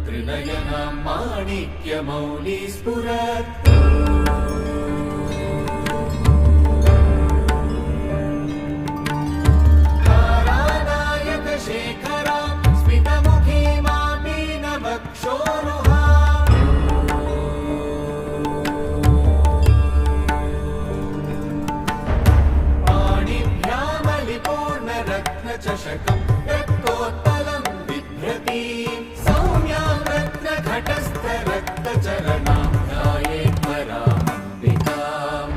त्रिनयनां माणिक्यमौलिस्फुरत् तारानायकशेखरां स्मितमुखीमापि नवक्षोरुहा पाणिभ्यामलिपूर्णरत्नचषकं रक्तोत्पलं बिभ्रतीं घटस्थरक्तचरणां ध्यायेत् परामम्बिकाम्।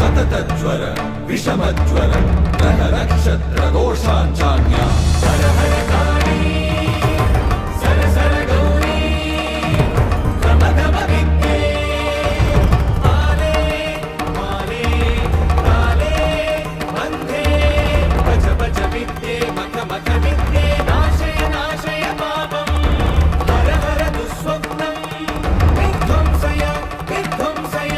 सततज्वर विषमज्वर ग्रह नक्षत्र दोषाञ्चान्या हर हर काली सर सर गौरी प्रमथम विद्ये माले माले काले बन्धे भज भज विद्ये मथ मथ विद्ये नाशय नाशय पापम् हर हर दुःस्वप्नं विध्वंसय विध्वंसय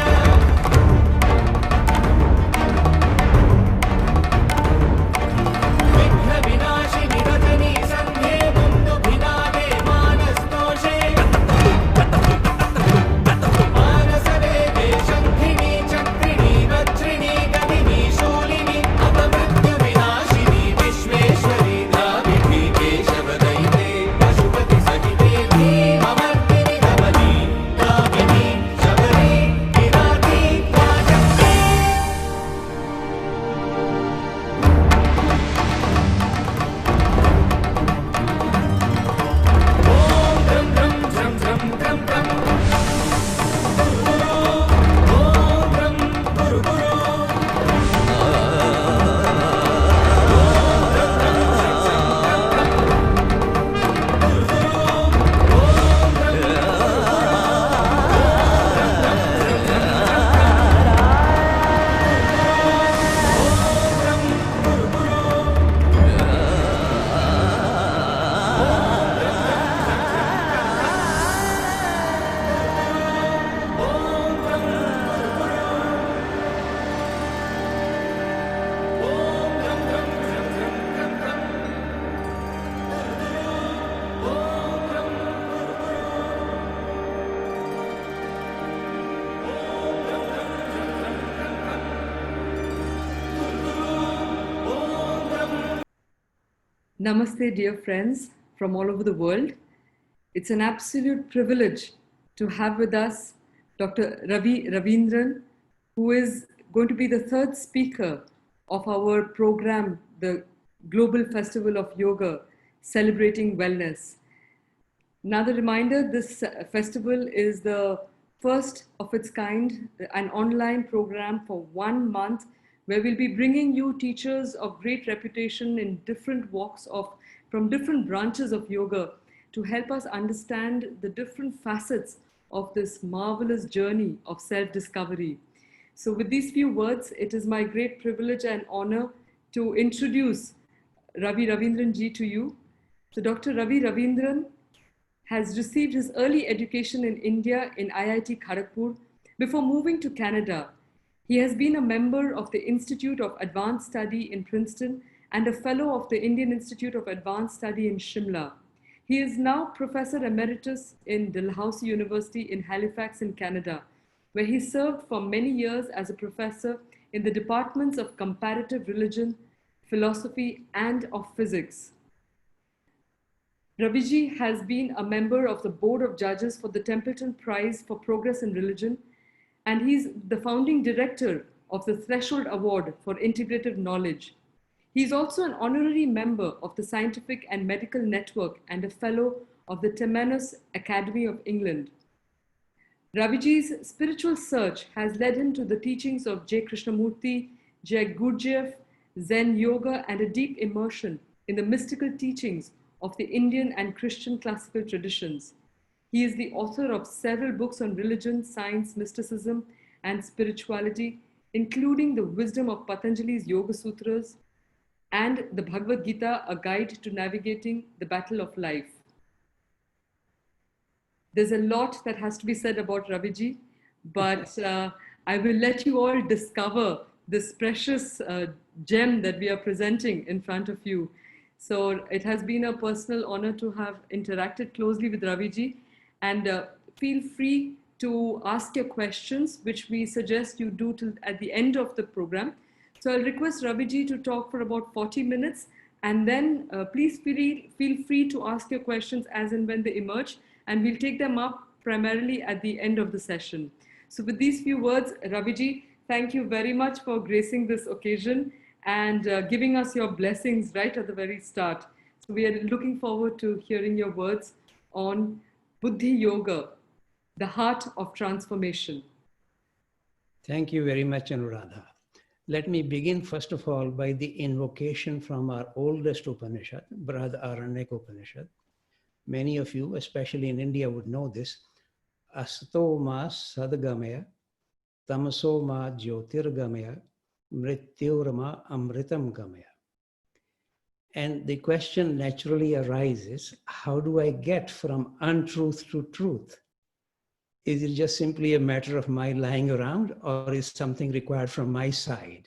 Namaste, dear friends from all over the world. It's an absolute privilege to have with us Dr. Ravindra, who is going to be the third speaker of our program, the Global Festival of Yoga, Celebrating Wellness. Another reminder, this festival is the first of its kind, an online program for 1 month, where we'll be bringing you teachers of great reputation in different walks from different branches of yoga to help us understand the different facets of this marvelous journey of self-discovery. So with these few words, it is my great privilege and honor to introduce Ravi Ravindran ji to you. So Dr. Ravi Ravindran has received his early education in India in IIT Kharagpur before moving to Canada. He has been a member of the Institute of Advanced Study in Princeton and a fellow of the Indian Institute of Advanced Study in Shimla. He is now Professor Emeritus in Dalhousie University in Halifax in Canada, where he served for many years as a professor in the departments of comparative religion, philosophy, and of physics. Raviji has been a member of the Board of Judges for the Templeton Prize for Progress in Religion, and he's the founding director of the Threshold Award for Integrative Knowledge. He's also an honorary member of the Scientific and Medical Network and a fellow of the Temenos Academy of England. Raviji's spiritual search has led him to the teachings of J. Krishnamurti, J. Gurdjieff, Zen yoga, and a deep immersion in the mystical teachings of the Indian and Christian classical traditions. He is the author of several books on religion, science, mysticism, and spirituality, including The Wisdom of Patanjali's Yoga Sutras and the Bhagavad Gita, A Guide to Navigating the Battle of Life. There's a lot that has to be said about Raviji, but I will let you all discover this precious gem that we are presenting in front of you. So it has been a personal honor to have interacted closely with Raviji, and feel free to ask your questions, which we suggest you do till at the end of the program. So I'll request Raviji to talk for about 40 minutes, and then please feel free to ask your questions as and when they emerge, and we'll take them up primarily at the end of the session. So with these few words, Raviji, thank you very much for gracing this occasion and giving us your blessings right at the very start. So we are looking forward to hearing your words on Buddhi Yoga, the heart of transformation. Thank you very much, Anuradha. Let me begin, first of all, by the invocation from our oldest Upanishad, Brihadaranyaka Upanishad. Many of you, especially in India, would know this. Asato ma sadgamaya, tamaso ma jyotirgamaya, mrityurma amritam gamaya. And the question naturally arises, how do I get from untruth to truth? Is it just simply a matter of my lying around, or is something required from my side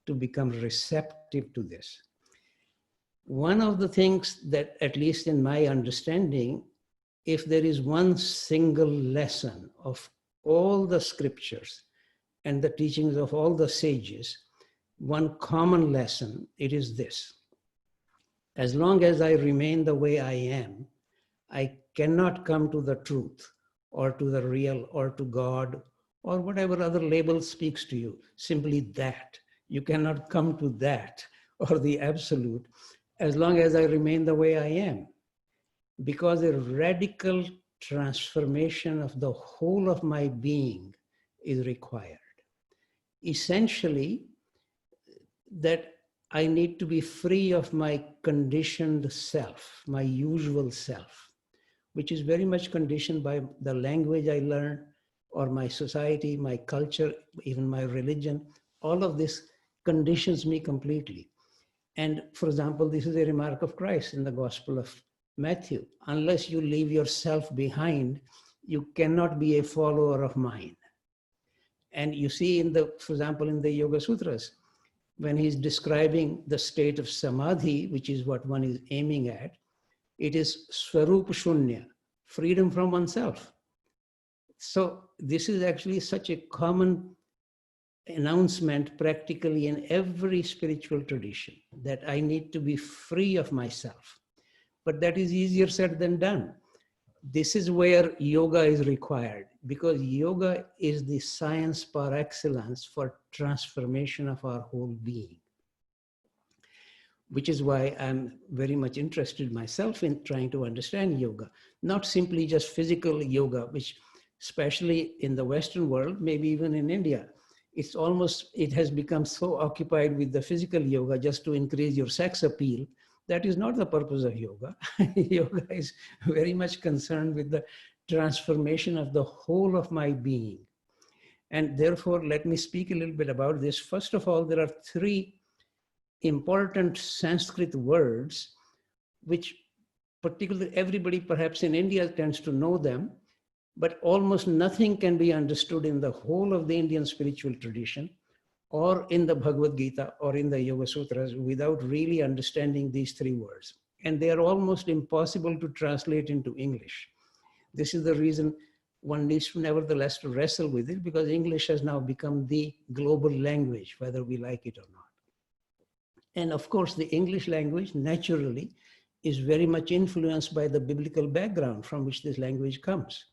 to become receptive to this? One of the things that, at least in my understanding, if there is one single lesson of all the scriptures and the teachings of all the sages, one common lesson, it is this. As long as I remain the way I am, I cannot come to the truth or to the real or to God or whatever other label speaks to you. Simply that. You cannot come to that or the absolute as long as I remain the way I am. Because a radical transformation of the whole of my being is required. Essentially, that I need to be free of my conditioned self, my usual self, which is very much conditioned by the language I learn, or my society, my culture, even my religion. All of this conditions me completely. And for example, this is a remark of Christ in the Gospel of Matthew. Unless you leave yourself behind, you cannot be a follower of mine. And you see in the, for example, in the Yoga Sutras, when he's describing the state of samadhi, which is what one is aiming at, it is swarup shunya, freedom from oneself. So this is actually such a common announcement practically in every spiritual tradition, that I need to be free of myself. But that is easier said than done. This is where yoga is required, because yoga is the science par excellence for transformation of our whole being. Which is why I'm very much interested myself in trying to understand yoga, not simply just physical yoga, which especially in the Western world, maybe even in India, it has become so occupied with the physical yoga just to increase your sex appeal. That is not the purpose of yoga. Yoga is very much concerned with the transformation of the whole of my being. And therefore, let me speak a little bit about this. First of all, there are three important Sanskrit words, which particularly everybody perhaps in India tends to know them, but almost nothing can be understood in the whole of the Indian spiritual tradition or in the Bhagavad Gita or in the Yoga Sutras without really understanding these three words. And they are almost impossible to translate into English. This is the reason one needs to nevertheless to wrestle with it, because English has now become the global language, whether we like it or not. And of course, the English language naturally is very much influenced by the biblical background from which this language comes.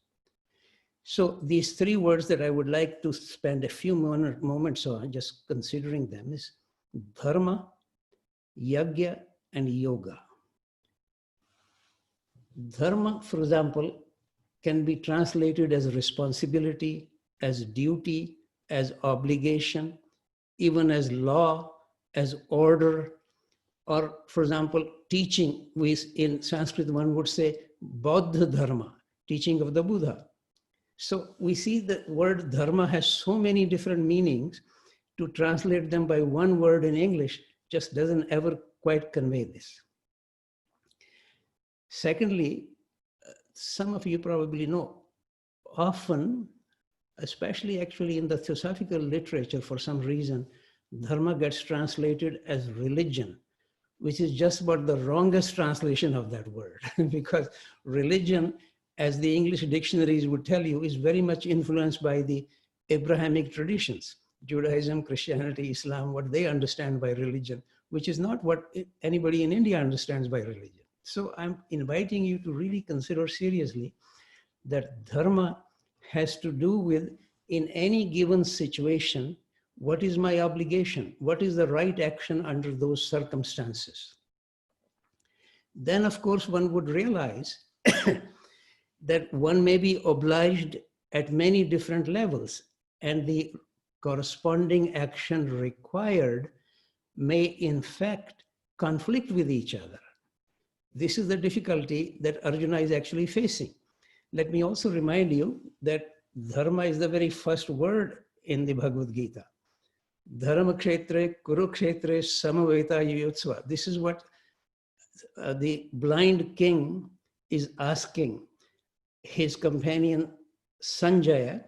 So these three words that I would like to spend a few moments on, just considering them, is dharma, yajna, and yoga. Dharma, for example, can be translated as responsibility, as duty, as obligation, even as law, as order, or for example, teaching. In Sanskrit, one would say Buddha dharma, teaching of the Buddha. So we see the word dharma has so many different meanings. To translate them by one word in English just doesn't ever quite convey this. Secondly, some of you probably know, often, especially actually in the theosophical literature, for some reason, dharma gets translated as religion, which is just about the wrongest translation of that word. Because religion, as the English dictionaries would tell you, is very much influenced by the Abrahamic traditions, Judaism, Christianity, Islam, what they understand by religion, which is not what anybody in India understands by religion. So I'm inviting you to really consider seriously that dharma has to do with, in any given situation, what is my obligation? What is the right action under those circumstances? Then, of course, one would realize that one may be obliged at many different levels, and the corresponding action required may, in fact, conflict with each other. This is the difficulty that Arjuna is actually facing. Let me also remind you that dharma is the very first word in the Bhagavad Gita. Dharma kshetre kurukshetre samaveta yuyotsva. This is what the blind king is asking his companion Sanjaya,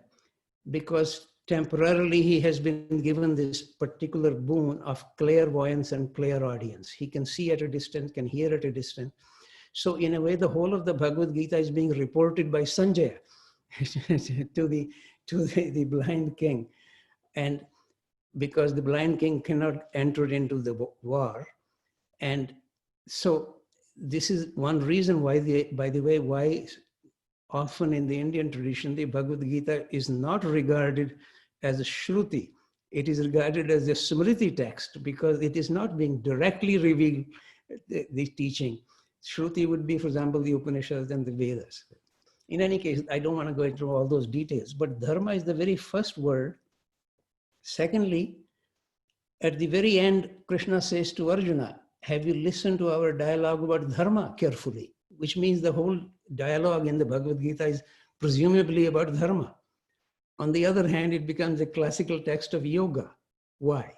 because temporarily he has been given this particular boon of clairvoyance and clairaudience. He can see at a distance, can hear at a distance. So in a way, the whole of the Bhagavad Gita is being reported by Sanjaya to the blind king. And because the blind king cannot enter into the war. And so this is one reason why, by the way, why often in the Indian tradition, the Bhagavad Gita is not regarded as a Shruti. It is regarded as a Smriti text, because it is not being directly revealed, the teaching. Shruti would be, for example, the Upanishads and the Vedas. In any case, I don't want to go into all those details, but dharma is the very first word. Secondly, at the very end, Krishna says to Arjuna, have you listened to our dialogue about dharma carefully? Which means the whole dialogue in the Bhagavad Gita is presumably about dharma. On the other hand, it becomes a classical text of yoga. Why?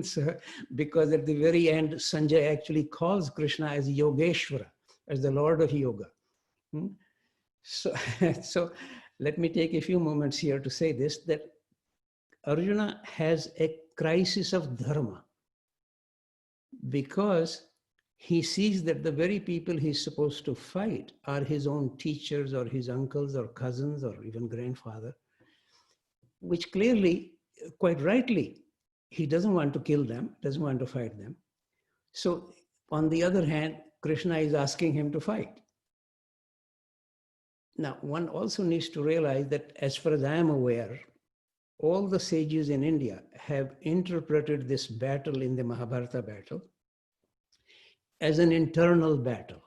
So, because at the very end, Sanjay actually calls Krishna as Yogeshwara, as the Lord of Yoga. So let me take a few moments here to say this, that Arjuna has a crisis of dharma, because he sees that the very people he's supposed to fight are his own teachers or his uncles or cousins or even grandfather, which clearly, quite rightly, he doesn't want to kill them, doesn't want to fight them. So on the other hand, Krishna is asking him to fight. Now, one also needs to realize that, as far as I am aware, all the sages in India have interpreted this battle in the Mahabharata battle as an internal battle.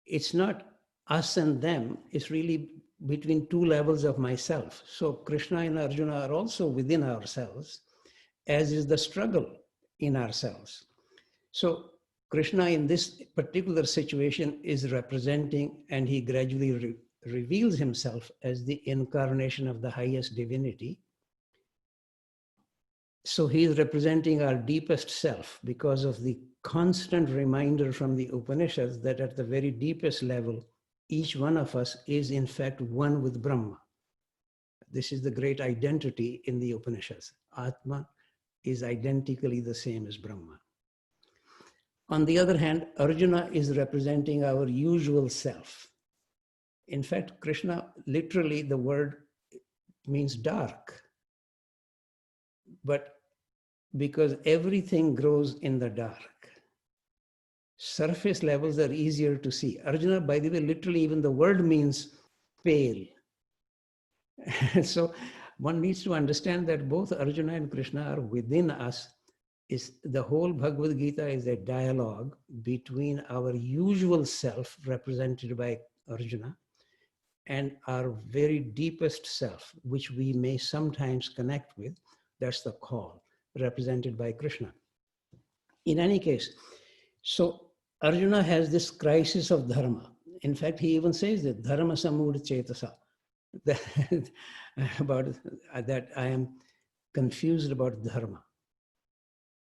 It's not us and them, it's really between two levels of myself. So Krishna and Arjuna are also within ourselves, as is the struggle in ourselves. So Krishna in this particular situation is representing, and he gradually reveals himself as the incarnation of the highest divinity. So he is representing our deepest self, because of the constant reminder from the Upanishads that at the very deepest level, each one of us is in fact one with Brahma. This is the great identity in the Upanishads. Atma is identically the same as Brahma. On the other hand, Arjuna is representing our usual self. In fact, Krishna, literally the word means dark. But because everything grows in the dark, surface levels are easier to see. Arjuna, by the way, literally even the word means pale. So one needs to understand that both Arjuna and Krishna are within us. Is the whole Bhagavad Gita is a dialogue between our usual self, represented by Arjuna, and our very deepest self, which we may sometimes connect with. That's the call, represented by Krishna. In any case, so Arjuna has this crisis of dharma. In fact, he even says that dharma samud chetasa, that about that I am confused about dharma.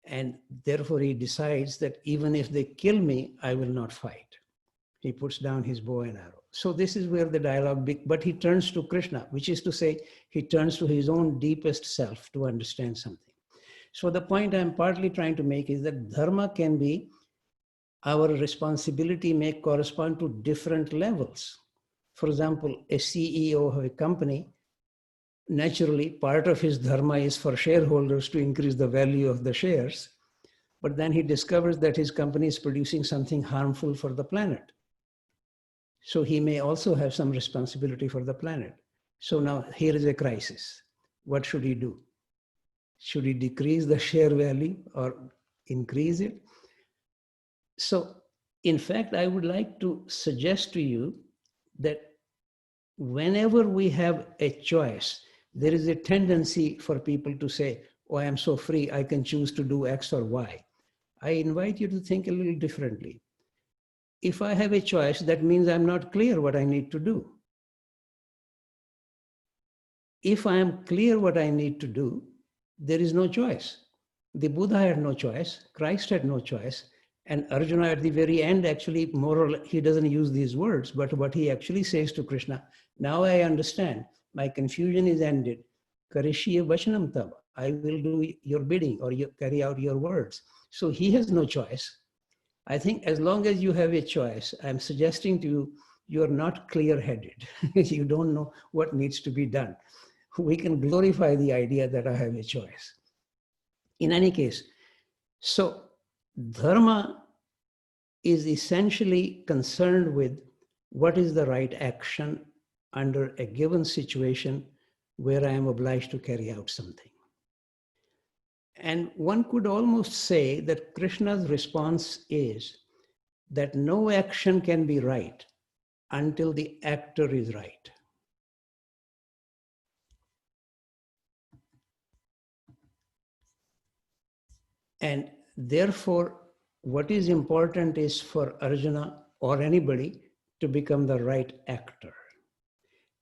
And therefore he decides that even if they kill me, I will not fight. He puts down his bow and arrow. So this is where the dialogue, but he turns to Krishna, which is to say, he turns to his own deepest self to understand something. So the point I'm partly trying to make is that dharma can be, our responsibility may correspond to different levels. For example, a CEO of a company, naturally, part of his dharma is for shareholders to increase the value of the shares, but then he discovers that his company is producing something harmful for the planet. So he may also have some responsibility for the planet. So now here is a crisis. What should he do? Should he decrease the share value or increase it? So in fact, I would like to suggest to you that whenever we have a choice, there is a tendency for people to say, oh, I am so free, I can choose to do X or Y. I invite you to think a little differently. If I have a choice, that means I'm not clear what I need to do. If I am clear what I need to do, there is no choice. The Buddha had no choice, Christ had no choice, and Arjuna at the very end actually, more or less, he doesn't use these words, but what he actually says to Krishna, now I understand, my confusion is ended. Karishya vachanam tab, I will do your bidding or you carry out your words. So he has no choice. I think as long as you have a choice, I'm suggesting to you, you're not clear-headed. You don't know what needs to be done. We can glorify the idea that I have a choice. In any case, so dharma is essentially concerned with what is the right action under a given situation where I am obliged to carry out something. And one could almost say that Krishna's response is that no action can be right until the actor is right. And therefore, what is important is for Arjuna or anybody to become the right actor.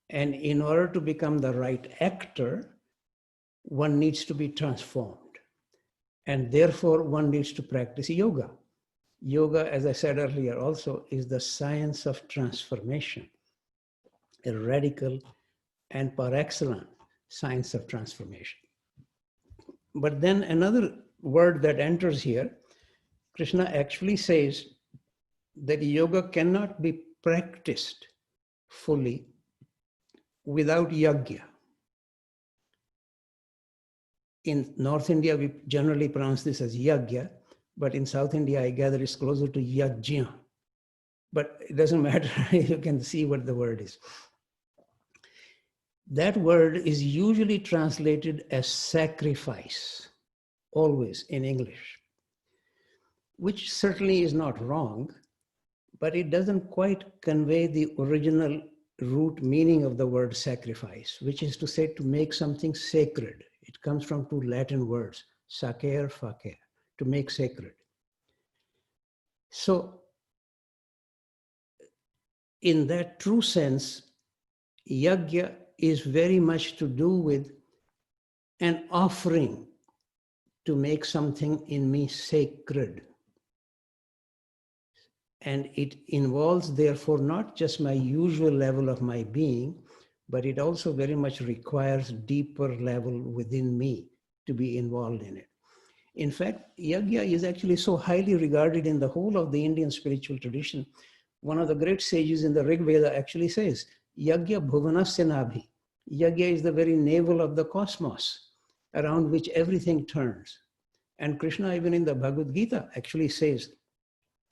And in order to become the right actor, one needs to be transformed. And therefore, one needs to practice yoga. Yoga, as I said earlier, also is the science of transformation, a radical and par excellence science of transformation. But then another word that enters here, Krishna actually says that yoga cannot be practiced fully without yajna. In North India, we generally pronounce this as yajna, but in South India, I gather it's closer to yajna. But it doesn't matter, you can see what the word is. That word is usually translated as sacrifice, always in English, which certainly is not wrong, but it doesn't quite convey the original root meaning of the word sacrifice, which is to say to make something sacred. It comes from two Latin words, sacer, facer, to make sacred. So in that true sense, yajna is very much to do with an offering to make something in me sacred. And it involves, therefore, not just my usual level of my being, but it also very much requires deeper level within me to be involved in it. In fact, yajna is actually so highly regarded in the whole of the Indian spiritual tradition. One of the great sages in the Rig Veda actually says, yajna bhuvanasya nabhi. Yajna is the very navel of the cosmos around which everything turns. And Krishna, even in the Bhagavad Gita, actually says,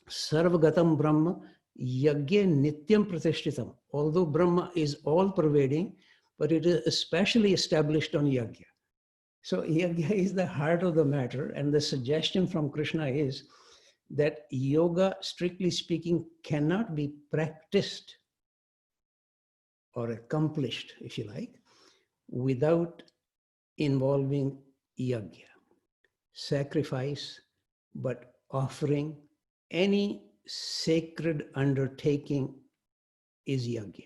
Sarvagatam Brahma Yajna Nityam Pratishtitam. Although Brahma is all pervading, but it is especially established on Yajna. So Yajna is the heart of the matter, and the suggestion from Krishna is that yoga, strictly speaking, cannot be practiced or accomplished, if you like, without involving yajna, sacrifice, but offering. Any sacred undertaking is yajna.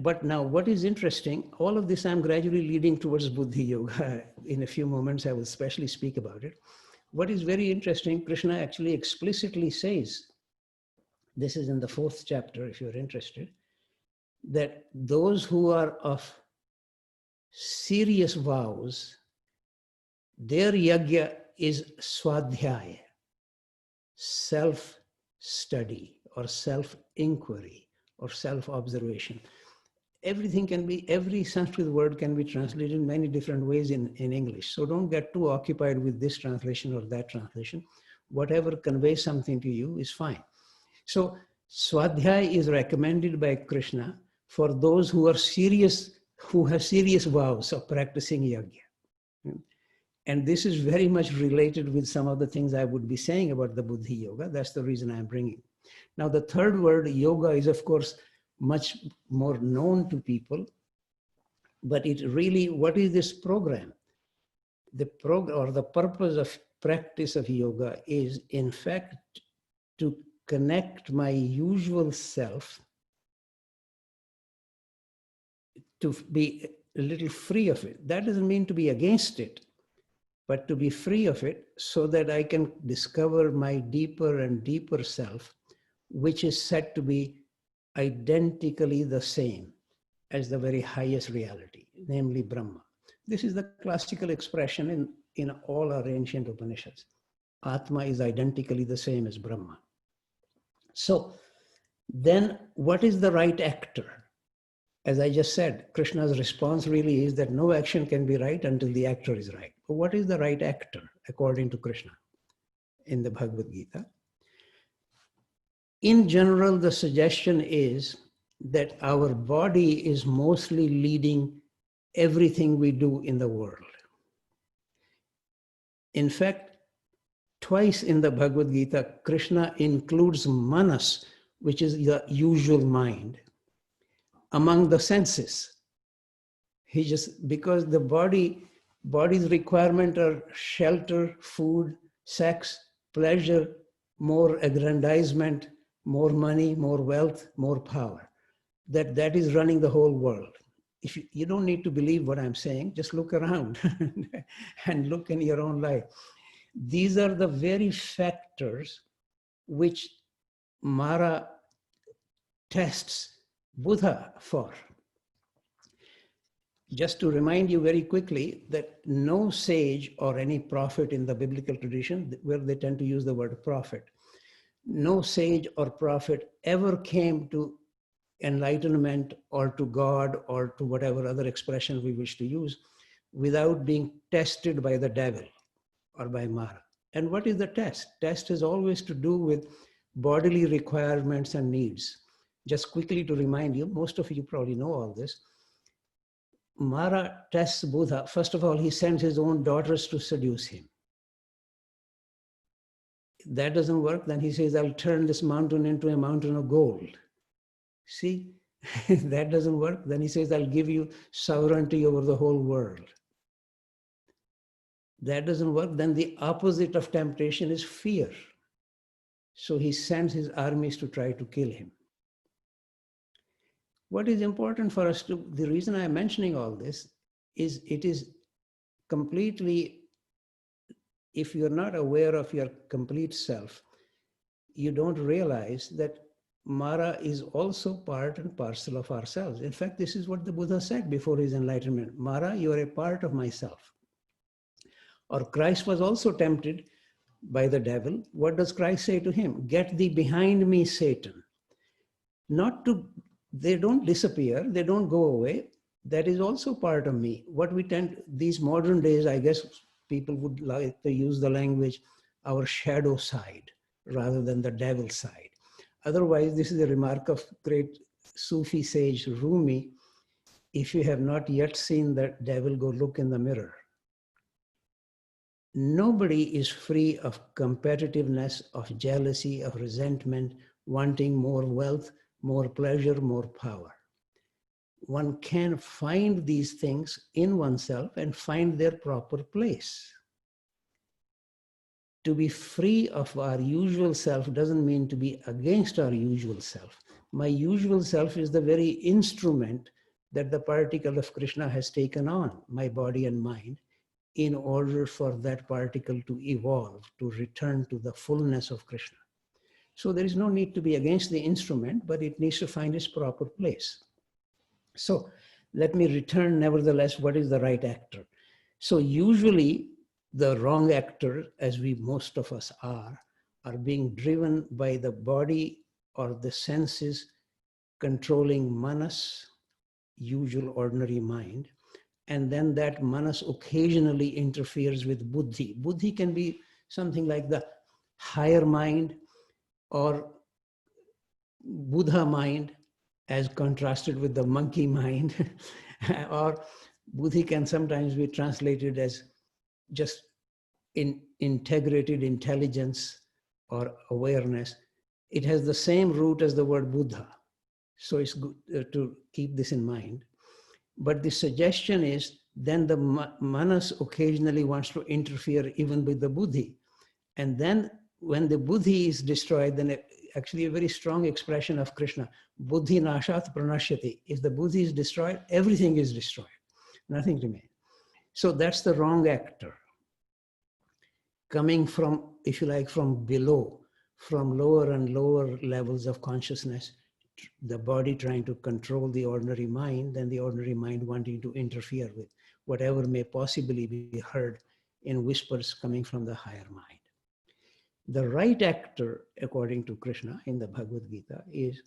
But now what is interesting, all of this I'm gradually leading towards Buddhi Yoga. In a few moments, I will especially speak about it. What is very interesting, Krishna actually explicitly says, this is in the 4th chapter, if you're interested, that those who are of serious vows, their yajna is swadhyaya, self-study or self-inquiry or self-observation. Everything can be, every Sanskrit word can be translated in many different ways in English. So don't get too occupied with this translation or that translation. Whatever conveys something to you is fine. So Swadhyaya is recommended by Krishna for those who are serious, who have serious vows of practicing yajna. And this is very much related with some of the things I would be saying about the Buddhi Yoga. That's the reason I'm bringing. Now, the third word, yoga, is of course much more known to people, but it really, what is this program? The program or the purpose of practice of yoga is, in fact, to connect my usual self, to be a little free of it. That doesn't mean to be against it, but to be free of it so that I can discover my deeper and deeper self, which is said to be identically the same as the very highest reality, namely Brahma. This is the classical expression in all our ancient Upanishads. Atma is identically the same as Brahma. So then what is the right actor? As I just said, Krishna's response really is that no action can be right until the actor is right. But what is the right actor according to Krishna in the Bhagavad Gita? In general, the suggestion is that our body is mostly leading everything we do in the world. In fact, twice in the Bhagavad Gita, Krishna includes manas, which is the usual mind, among the senses. He just, because the body's requirement are shelter, food, sex, pleasure, more aggrandizement, more money, more wealth, more power. That is running the whole world. If you don't need to believe what I'm saying, just look around and look in your own life. These are the very factors which Mara tests Buddha for. Just to remind you very quickly that no sage or any prophet in the biblical tradition, where they tend to use the word prophet, no sage or prophet ever came to enlightenment or to God or to whatever other expression we wish to use without being tested by the devil or by Mara. And what is the test? Test is always to do with bodily requirements and needs. Just quickly to remind you, most of you probably know all this. Mara tests Buddha. First of all, he sends his own daughters to seduce him. That doesn't work. Then he says, I'll turn this mountain into a mountain of gold. See, that doesn't work. Then he says, I'll give you sovereignty over the whole world. That doesn't work. Then the opposite of temptation is fear. So he sends his armies to try to kill him. What is important for us to, the reason I'm mentioning all this is it is completely, if you're not aware of your complete self, you don't realize that Mara is also part and parcel of ourselves. In fact, this is what the Buddha said before his enlightenment. Mara, you are a part of myself. Or Christ was also tempted by the devil. What does Christ say to him? Get thee behind me, Satan. They don't disappear, they don't go away. That is also part of me. What we tend, these modern days, I guess people would like to use the language, our shadow side, rather than the devil side. Otherwise, this is a remark of great Sufi sage Rumi. If you have not yet seen the devil, go look in the mirror. Nobody is free of competitiveness, of jealousy, of resentment, wanting more wealth, more pleasure, more power. One can find these things in oneself and find their proper place. To be free of our usual self doesn't mean to be against our usual self. My usual self is the very instrument that the particle of Krishna has taken on, my body and mind, in order for that particle to evolve, to return to the fullness of Krishna. So there is no need to be against the instrument, but it needs to find its proper place. So let me return, nevertheless, what is the right actor? So usually the wrong actor, as most of us are being driven by the body or the senses controlling manas, usual ordinary mind, and then that manas occasionally interferes with buddhi. Buddhi can be something like the higher mind or Buddha mind, as contrasted with the monkey mind, or buddhi can sometimes be translated as just integrated intelligence or awareness. It has the same root as the word Buddha. So it's good to keep this in mind. But the suggestion is then the manas occasionally wants to interfere even with the buddhi. And then when the buddhi is destroyed, then actually a very strong expression of Krishna, buddhi nashat pranashyati. If the buddhi is destroyed, everything is destroyed. Nothing remains. So that's the wrong actor. Coming from, if you like, from below, from lower and lower levels of consciousness, the body trying to control the ordinary mind, and the ordinary mind wanting to interfere with whatever may possibly be heard in whispers coming from the higher mind. The right actor, according to Krishna in the Bhagavad Gita, is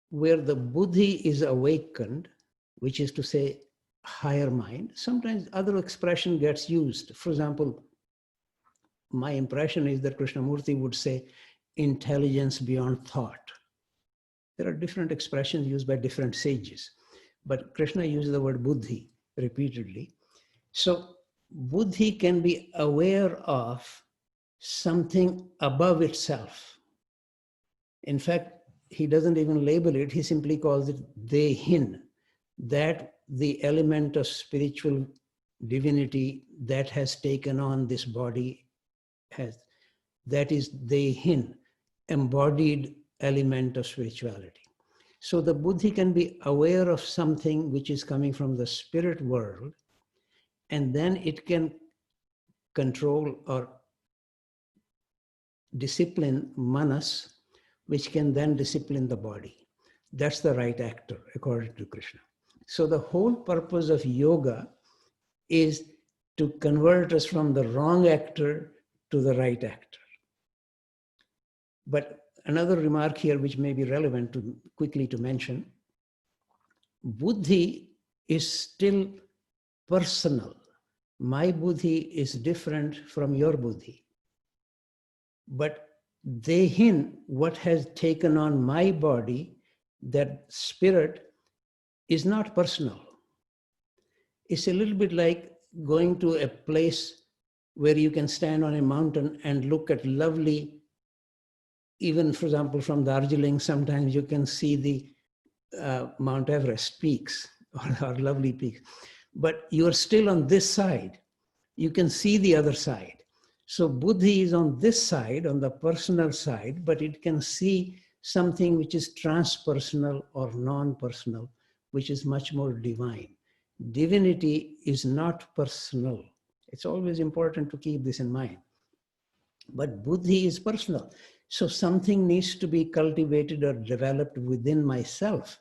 where the buddhi is awakened, which is to say higher mind. Sometimes other expression gets used. For example, my impression is that Krishnamurti would say intelligence beyond thought. There are different expressions used by different sages, but Krishna uses the word buddhi repeatedly. So buddhi can be aware of something above itself. In fact, he doesn't even label it, he simply calls it dehin, that the element of spiritual divinity that has taken on this body has, that is dehin, embodied element of spirituality. So the buddhi can be aware of something which is coming from the spirit world, and then it can control or discipline manas, which can then discipline the body. That's the right actor, according to Krishna. So the whole purpose of yoga is to convert us from the wrong actor to the right actor. But another remark here, which may be relevant to quickly to mention, buddhi is still personal. My buddhi is different from your buddhi. But dehin, what has taken on my body, that spirit, is not personal. It's a little bit like going to a place where you can stand on a mountain and look at lovely, even for example, from Darjeeling, sometimes you can see the Mount Everest peaks or lovely peaks. But you're still on this side. You can see the other side. So buddhi is on this side, on the personal side, but it can see something which is transpersonal or non-personal, which is much more divine. Divinity is not personal. It's always important to keep this in mind. But buddhi is personal. So something needs to be cultivated or developed within myself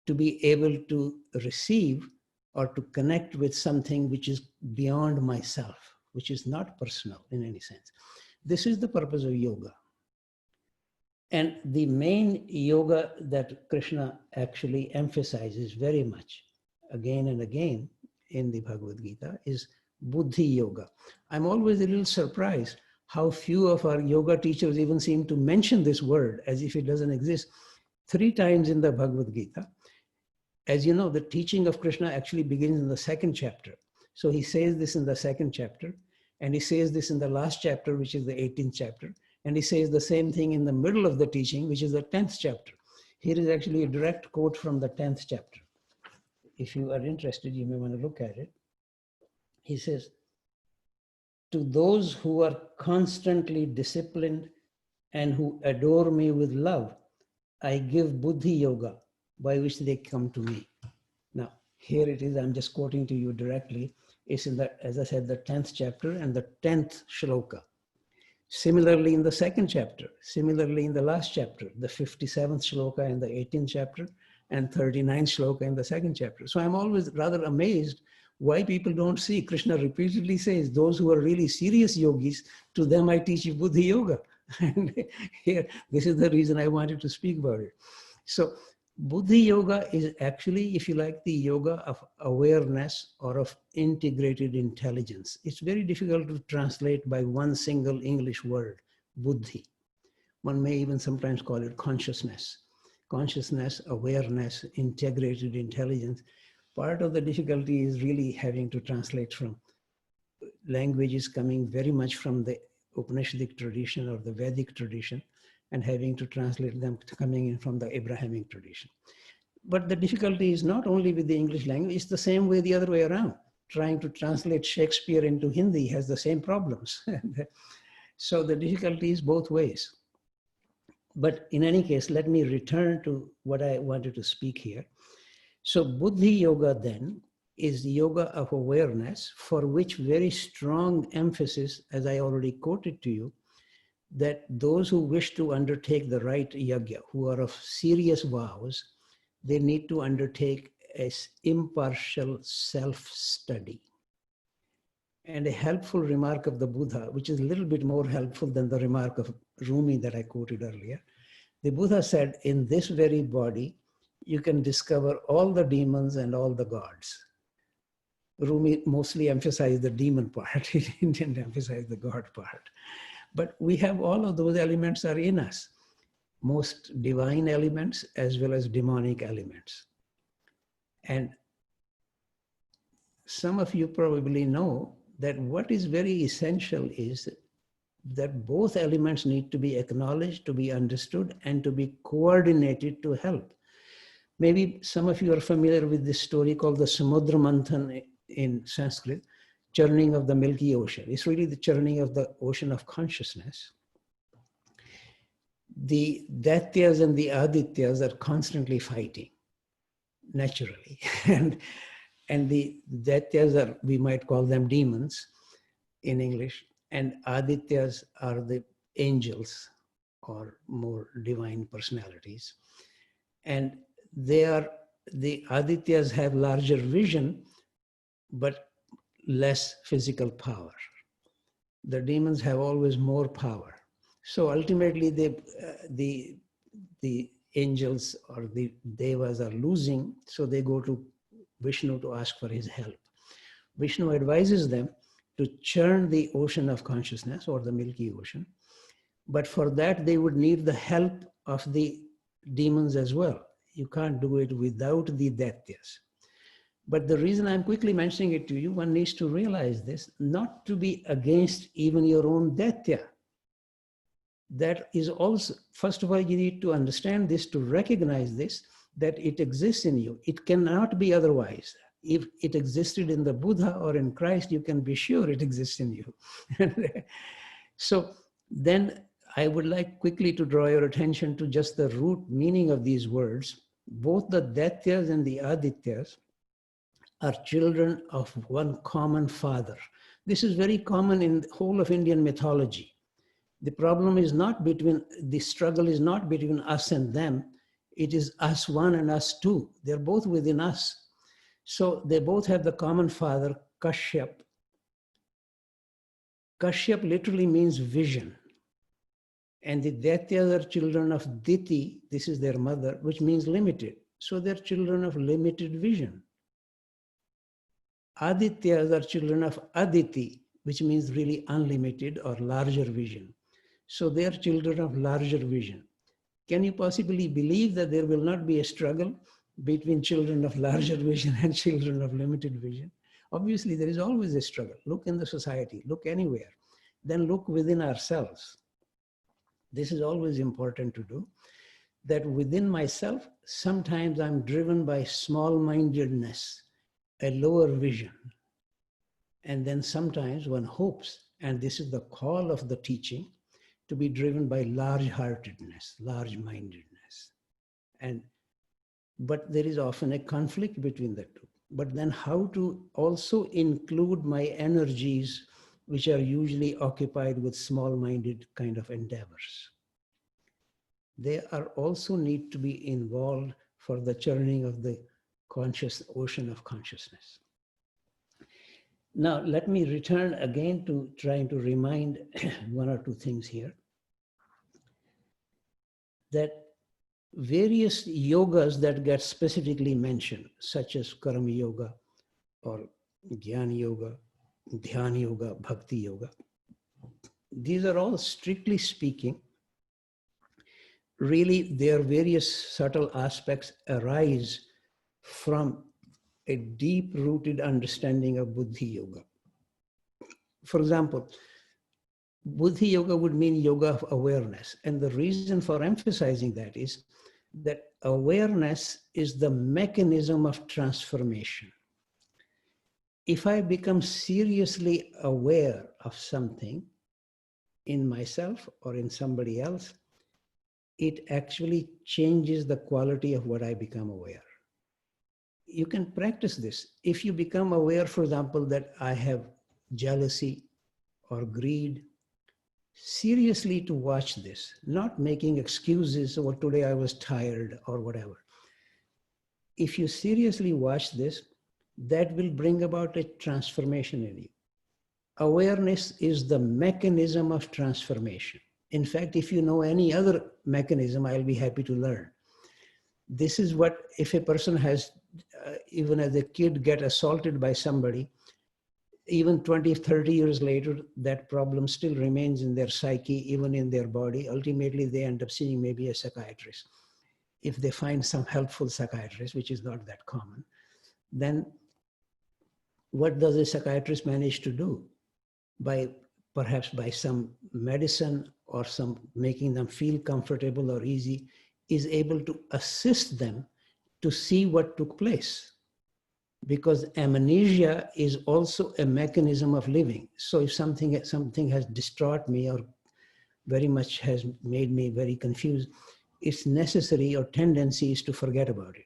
to be able to receive or to connect with something which is beyond myself, which is not personal in any sense. This is the purpose of yoga. And the main yoga that Krishna actually emphasizes very much again and again in the Bhagavad Gita is Buddhi yoga. I'm always a little surprised how few of our yoga teachers even seem to mention this word as if it doesn't exist. 3 times in the Bhagavad Gita. As you know, the teaching of Krishna actually begins in the 2nd chapter. So he says this in the 2nd chapter, and he says this in the last chapter, which is the 18th chapter, and he says the same thing in the middle of the teaching, which is the 10th chapter. Here is actually a direct quote from the 10th chapter. If you are interested, you may want to look at it. He says, "To those who are constantly disciplined and who adore me with love, I give Buddhi yoga, by which they come to me." Now, here it is, I'm just quoting to you directly. It's in the, as I said, the 10th chapter and the 10th shloka. Similarly, in the 2nd chapter, similarly in the last chapter, the 57th shloka in the 18th chapter and 39th shloka in the 2nd chapter. So I'm always rather amazed why people don't see. Krishna repeatedly says, those who are really serious yogis, to them I teach Buddhi yoga. And here, this is the reason I wanted to speak about it. So Buddhi yoga is actually, if you like, the yoga of awareness or of integrated intelligence. It's very difficult to translate by one single English word, Buddhi. One may even sometimes call it consciousness. Consciousness, awareness, integrated intelligence. Part of the difficulty is really having to translate from languages coming very much from the Upanishadic tradition or the Vedic tradition, and having to translate them coming in from the Abrahamic tradition. But the difficulty is not only with the English language, it's the same way the other way around. Trying to translate Shakespeare into Hindi has the same problems. So the difficulty is both ways. But in any case, let me return to what I wanted to speak here. So Buddhi yoga then is the yoga of awareness, for which very strong emphasis, as I already quoted to you, that those who wish to undertake the right yajna, who are of serious vows, they need to undertake an impartial self-study. And a helpful remark of the Buddha, which is a little bit more helpful than the remark of Rumi that I quoted earlier. The Buddha said, in this very body, you can discover all the demons and all the gods. Rumi mostly emphasized the demon part. He didn't emphasize the God part. But we have all of those elements are in us, most divine elements as well as demonic elements. And some of you probably know that what is very essential is that both elements need to be acknowledged, to be understood, and to be coordinated to help. Maybe some of you are familiar with this story called the Samudra Manthan in Sanskrit, churning of the Milky Ocean. It's really the churning of the ocean of consciousness. The Daityas and the Adityas are constantly fighting, naturally. and the Daityas are, we might call them demons in English, and Adityas are the angels or more divine personalities. And they are, the Adityas have larger vision, but less physical power. The demons have always more power. So ultimately the angels or the devas are losing, so they go to Vishnu to ask for his help. Vishnu advises them to churn the ocean of consciousness or the Milky Ocean, but for that they would need the help of the demons as well. You can't do it without the Daityas. But the reason I'm quickly mentioning it to you, one needs to realize this, not to be against even your own Daitya. That is also, first of all, you need to understand this, to recognize this, that it exists in you. It cannot be otherwise. If it existed in the Buddha or in Christ, you can be sure it exists in you. So then I would like quickly to draw your attention to just the root meaning of these words. Both the Daityas and the Adityas are children of one common father. This is very common in the whole of Indian mythology. The problem is not between, the struggle is not between us and them. It is us one and us two. They're both within us. So they both have the common father, Kashyap. Kashyap literally means vision. And the Daityas are children of Diti, this is their mother, which means limited. So they're children of limited vision. Adityas are children of Aditi, which means really unlimited or larger vision. So they are children of larger vision. Can you possibly believe that there will not be a struggle between children of larger vision and children of limited vision? Obviously, there is always a struggle. Look in the society, look anywhere. Then look within ourselves. This is always important to do. That within myself, sometimes I'm driven by small-mindedness, a lower vision. And then sometimes one hopes, and this is the call of the teaching, to be driven by large-heartedness, large-mindedness. But there is often a conflict between the two. But then how to also include my energies, which are usually occupied with small-minded kind of endeavors. They are also need to be involved for the churning of the conscious ocean of consciousness. Now, let me return again to trying to remind one or two things here. That various yogas that get specifically mentioned, such as Karma Yoga or Jnana Yoga, Dhyana Yoga, Bhakti Yoga, these are all, strictly speaking, really their various subtle aspects arise from a deep-rooted understanding of Buddhi Yoga. For example, Buddhi Yoga would mean yoga of awareness. And the reason for emphasizing that is that awareness is the mechanism of transformation. If I become seriously aware of something in myself or in somebody else, it actually changes the quality of what I become aware. You can practice this. If you become aware, for example, that I have jealousy or greed, seriously to watch this, not making excuses or today I was tired or whatever. If you seriously watch this, that will bring about a transformation in you. Awareness is the mechanism of transformation. In fact, if you know any other mechanism, I'll be happy to learn. This is what, if a person has, even as a kid, get assaulted by somebody, even 20, 30 years later, that problem still remains in their psyche, even in their body. Ultimately, they end up seeing maybe a psychiatrist. If they find some helpful psychiatrist, which is not that common, then what does a psychiatrist manage to do? Perhaps by some medicine or some making them feel comfortable or easy, is able to assist them to see what took place. Because amnesia is also a mechanism of living. So if something has distraught me or very much has made me very confused, it's necessary or tendency is to forget about it.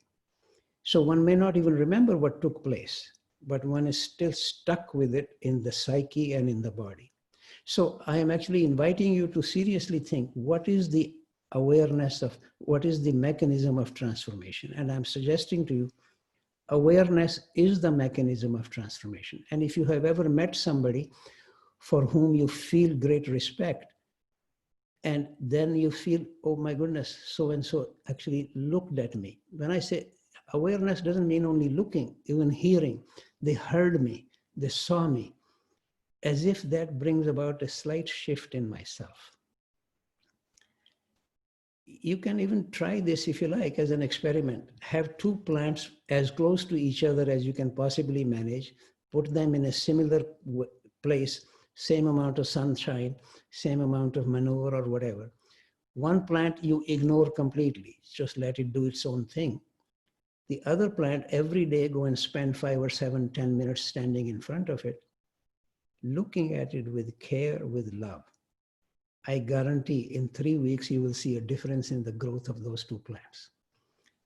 So one may not even remember what took place, but one is still stuck with it in the psyche and in the body. So I am actually inviting you to seriously think, what is the awareness of, what is the mechanism of transformation? And I'm suggesting to you, awareness is the mechanism of transformation. And if you have ever met somebody for whom you feel great respect, and then you feel, oh my goodness, so-and-so actually looked at me. When I say awareness doesn't mean only looking, even hearing. They heard me, they saw me, as if that brings about a slight shift in myself. You can even try this if you like as an experiment. Have two plants as close to each other as you can possibly manage, put them in a similar place, same amount of sunshine, same amount of manure or whatever. One plant you ignore completely, just let it do its own thing. The other plant, every day go and spend 5 or 7, 10 minutes standing in front of it, looking at it with care, with love. I guarantee in 3 weeks, you will see a difference in the growth of those two plants.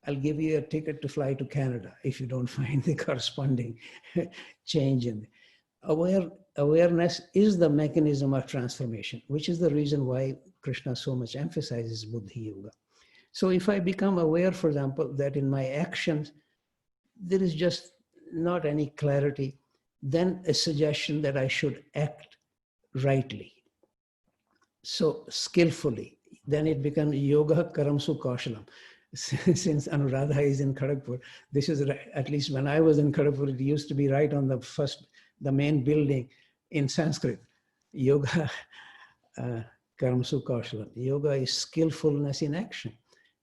I'll give you a ticket to fly to Canada if you don't find the corresponding change in it. Awareness is the mechanism of transformation, which is the reason why Krishna so much emphasizes Buddhi Yoga. So if I become aware, for example, that in my actions, there is just not any clarity, then a suggestion that I should act rightly, so skillfully, then it becomes yoga karamsu kaushalam. Since Anuradha is in Kharagpur, this is, at least when I was in Kharagpur, it used to be right on the main building in Sanskrit, yoga karamsu kaushalam. Yoga is skillfulness in action.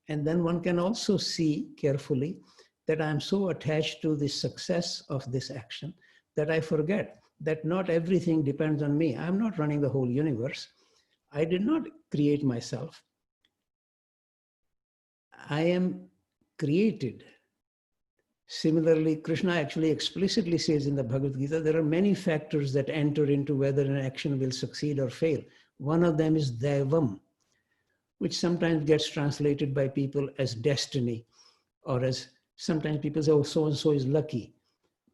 And then one can also see carefully that I'm so attached to the success of this action that I forget that not everything depends on me. I'm not running the whole universe. I did not create myself. I am created. Similarly, Krishna actually explicitly says in the Bhagavad Gita, there are many factors that enter into whether an action will succeed or fail. One of them is Devam, which sometimes gets translated by people as destiny, or as sometimes people say, oh, so-and-so is lucky.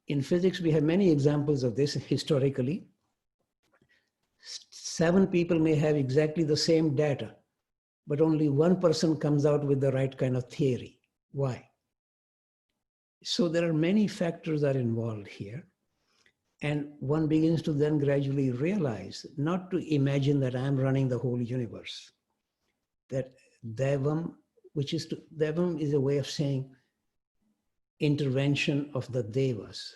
In physics, we have many examples of this historically. 7 people may have exactly the same data, but only one person comes out with the right kind of theory. Why? So there are many factors that are involved here. And one begins to then gradually realize, not to imagine that I'm running the whole universe. That Devam, Devam is a way of saying intervention of the Devas,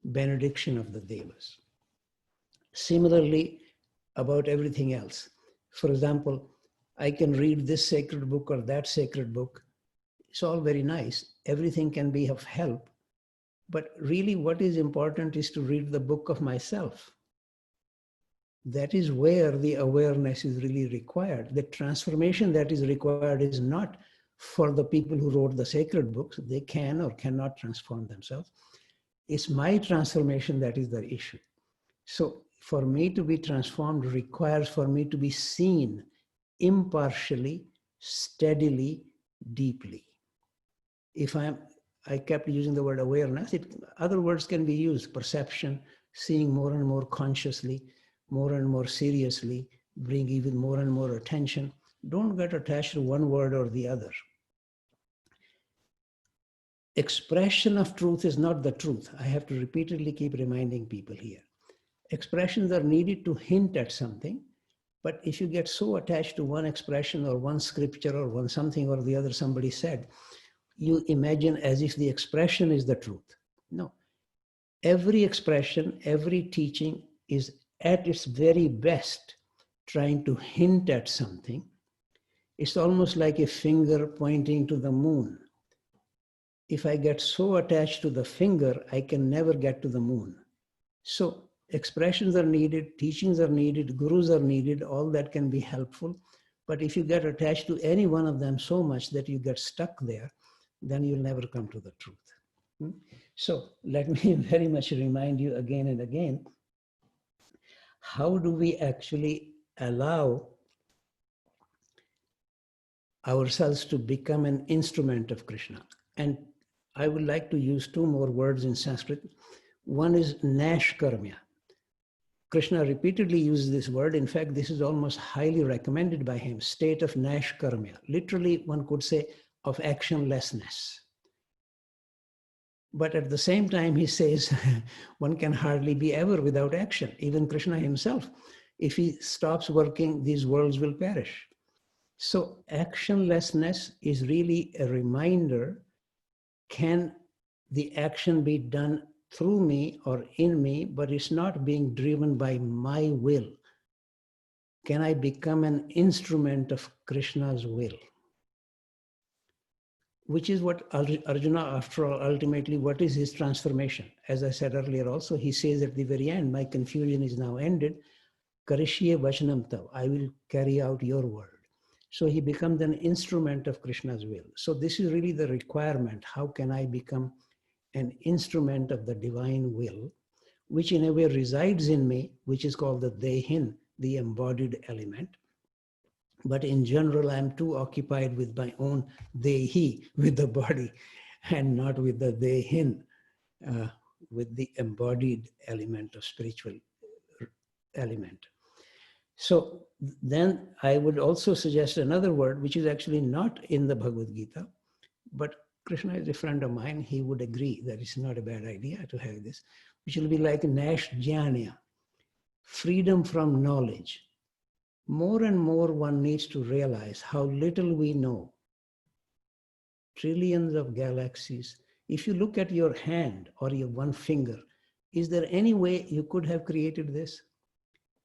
benediction of the Devas. Similarly, about everything else. For example, I can read this sacred book or that sacred book. It's all very nice. Everything can be of help. But really what is important is to read the book of myself. That is where the awareness is really required. The transformation that is required is not for the people who wrote the sacred books. They can or cannot transform themselves. It's my transformation that is the issue. So for me to be transformed requires for me to be seen impartially, steadily, deeply. If I kept using the word awareness, other words can be used: perception, seeing more and more consciously, more and more seriously, bring even more and more attention. Don't get attached to one word or the other. Expression of truth is not the truth. I have to repeatedly keep reminding people here. Expressions are needed to hint at something, but if you get so attached to one expression or one scripture or one something or the other somebody said, you imagine as if the expression is the truth. No. Every expression, every teaching is at its very best trying to hint at something. It's almost like a finger pointing to the moon. If I get so attached to the finger, I can never get to the moon. So expressions are needed, teachings are needed, gurus are needed, all that can be helpful. But if you get attached to any one of them so much that you get stuck there, then you'll never come to the truth. So let me very much remind you again and again, how do we actually allow ourselves to become an instrument of Krishna? And I would like to use 2 more words in Sanskrit. One is nashkarmya. Krishna repeatedly uses this word. In fact, this is almost highly recommended by him, state of nashkarmya. Literally, one could say of actionlessness. But at the same time, he says, one can hardly be ever without action. Even Krishna himself, if he stops working, these worlds will perish. So actionlessness is really a reminder, can the action be done through me or in me, but it's not being driven by my will. Can I become an instrument of Krishna's will? Which is what Arjuna, after all, ultimately, what is his transformation? As I said earlier also, he says at the very end, my confusion is now ended. Karishye vachanam tav, I will carry out your word. So he becomes an instrument of Krishna's will. So this is really the requirement. How can I become an instrument of the divine will, which in a way resides in me, which is called the Dehin, the embodied element. But in general, I'm too occupied with my own Dehi, with the body, and not with the Dehin, with the embodied element of spiritual element. So then I would also suggest another word, which is actually not in the Bhagavad Gita, but Krishna is a friend of mine. He would agree that it's not a bad idea to have this, which will be like Nash Jnana, freedom from knowledge. More and more one needs to realize how little we know. Trillions of galaxies. If you look at your hand or your one finger, is there any way you could have created this?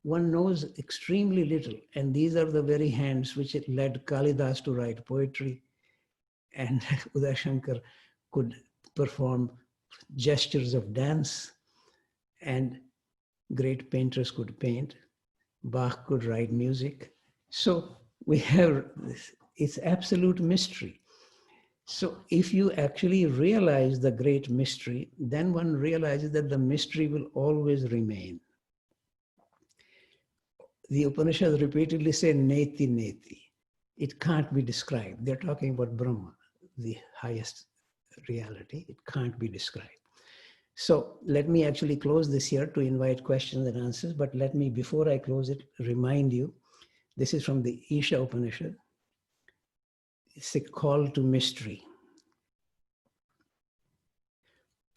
One knows extremely little, and these are the very hands which led Kalidas to write poetry, and Uday Shankar could perform gestures of dance, and great painters could paint. Bach could write music. So we have this, it's absolute mystery. So if you actually realize the great mystery, then one realizes that the mystery will always remain. The Upanishads repeatedly say neti neti. It can't be described. They're talking about Brahma, the highest reality. It can't be described. So let me actually close this here to invite questions and answers. But let me, before I close it, remind you, this is from the Isha Upanishad. It's a call to mystery.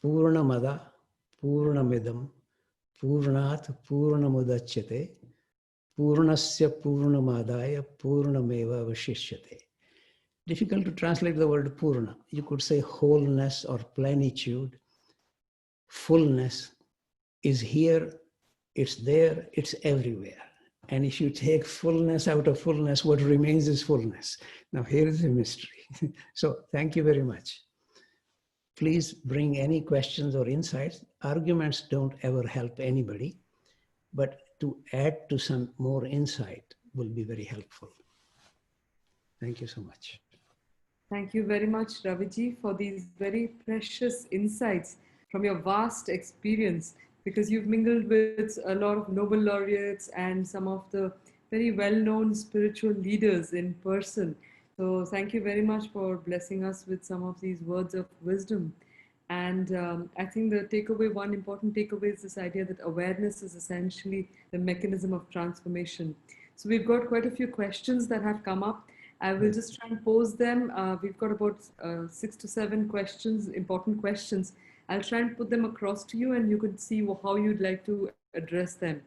Purnamada, Purnamidam, Purnat, Purnamudachyate, Purnasya Purnamadaya, Purnameva Vashishyate. Difficult to translate the word Purna. You could say wholeness or plenitude. Fullness is here, it's there, it's everywhere. And if you take fullness out of fullness, what remains is fullness. Now here is a mystery. So thank you very much. Please bring any questions or insights. Arguments don't ever help anybody, but to add to some more insight will be very helpful. Thank you so much. Thank you very much, Raviji, for these very precious insights from your vast experience, because you've mingled with a lot of Nobel laureates and some of the very well-known spiritual leaders in person. So thank you very much for blessing us with some of these words of wisdom. And I think the takeaway, one important takeaway is this idea that awareness is essentially the mechanism of transformation. So we've got quite a few questions that have come up. I will just try and pose them. We've got about 6 to 7 questions, important questions. I'll try and put them across to you and you could see how you'd like to address them.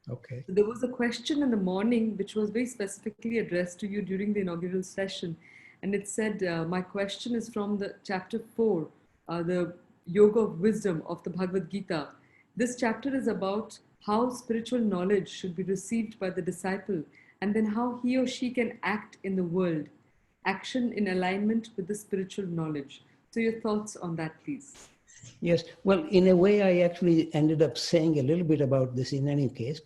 Okay. So there was a question in the morning which was very specifically addressed to you during the inaugural session. And it said, my question is from the chapter 4, the Yoga of Wisdom of the Bhagavad Gita. This chapter is about how spiritual knowledge should be received by the disciple and then how he or she can act in the world. Action in alignment with the spiritual knowledge. So your thoughts on that, please. Yes, well, in a way, I actually ended up saying a little bit about this in any case.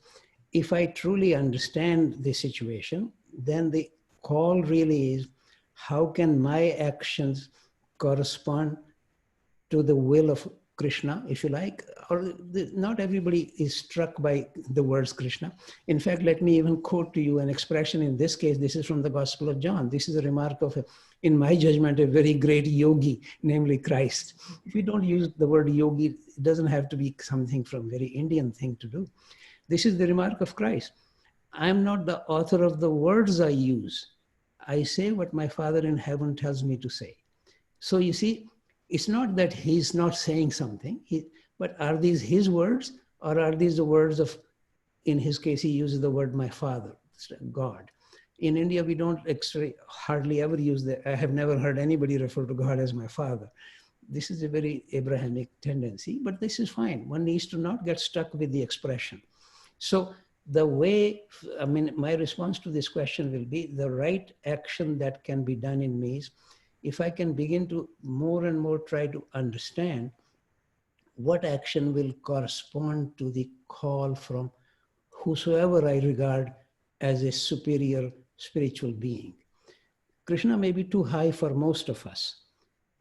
If I truly understand the situation, then the call really is, how can my actions correspond to the will of Krishna, if you like? Or not everybody is struck by the words Krishna. In fact, let me even quote to you an expression. In this case, this is from the Gospel of John. This is a remark of, in my judgment, a very great yogi, namely Christ. If we don't use the word yogi, it doesn't have to be something from very Indian thing to do. This is the remark of Christ. I'm not the author of the words I use. I say what my Father in heaven tells me to say. So you see, it's not that he's not saying something, but are these his words, or are these the words of, in his case, he uses the word my Father, God. In India, we don't hardly ever use that. I have never heard anybody refer to God as my Father. This is a very Abrahamic tendency, but this is fine. One needs to not get stuck with the expression. So the way, I mean, my response to this question will be, the right action that can be done in me is, if I can begin to more and more try to understand what action will correspond to the call from whosoever I regard as a superior spiritual being. Krishna may be too high for most of us.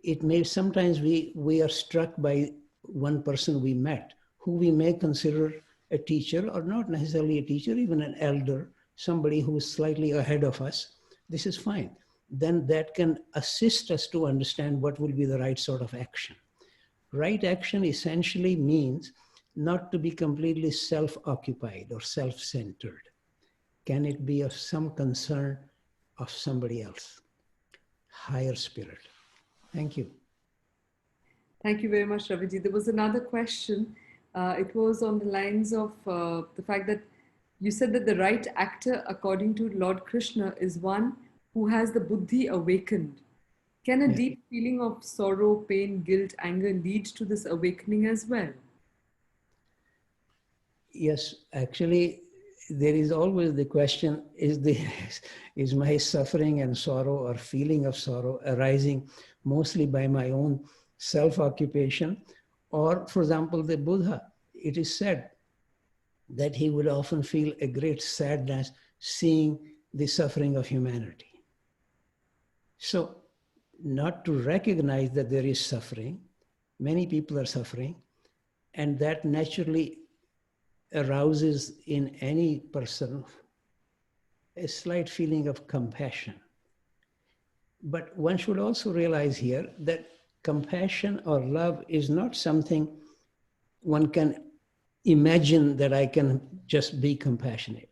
It may sometimes we are struck by one person we met, who we may consider a teacher, or not necessarily a teacher, even an elder, somebody who is slightly ahead of us. This is fine. Then that can assist us to understand what will be the right sort of action. Right action essentially means not to be completely self-occupied or self-centered. Can it be of some concern of somebody else? Higher spirit. Thank you. Thank you very much, Raviji. There was another question. It was on the lines of the fact that you said that the right actor, according to Lord Krishna, is one who has the Buddhi awakened. Can a deep feeling of sorrow, pain, guilt, anger lead to this awakening as well? Yes, actually, there is always the question, is my suffering and sorrow or feeling of sorrow arising mostly by my own self-occupation? Or, for example, the Buddha, it is said that he would often feel a great sadness seeing the suffering of humanity. So, not to recognize that there is suffering, many people are suffering, and that naturally arouses in any person a slight feeling of compassion. But one should also realize here that compassion or love is not something one can imagine that I can just be compassionate.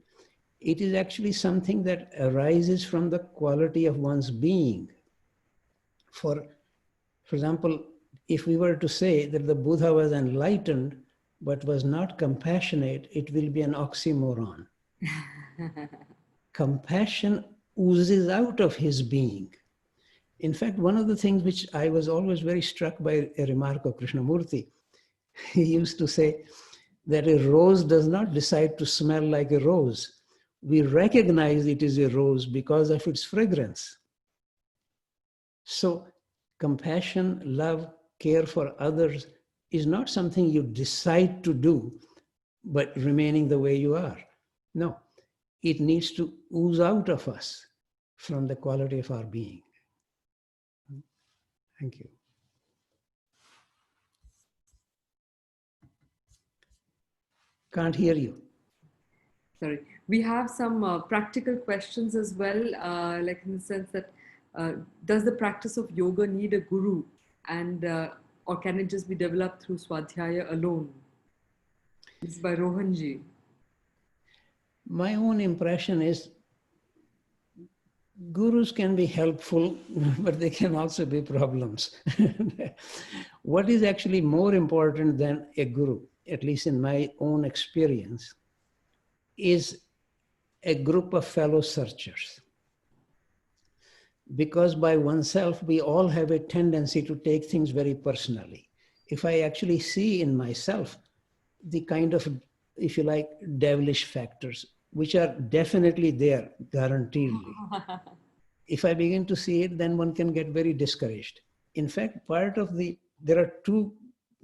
It is actually something that arises from the quality of one's being. For example, if we were to say that the Buddha was enlightened but was not compassionate, it will be an oxymoron. Compassion oozes out of his being. In fact, one of the things which I was always very struck by a remark of Krishnamurti, he used to say that a rose does not decide to smell like a rose. We recognize it is a rose because of its fragrance. So compassion, love, care for others is not something you decide to do, but remaining the way you are. No, it needs to ooze out of us from the quality of our being. Thank you. Can't hear you. Sorry. We have some practical questions as well, like in the sense that does the practice of yoga need a guru, and or can it just be developed through Swadhyaya alone? This is by Rohanji. My own impression is gurus can be helpful, but they can also be problems. What is actually more important than a guru, at least in my own experience, is a group of fellow searchers. Because by oneself, we all have a tendency to take things very personally. If I actually see in myself the kind of, if you like, devilish factors, which are definitely there, guaranteedly. If I begin to see it, then one can get very discouraged. In fact, there are two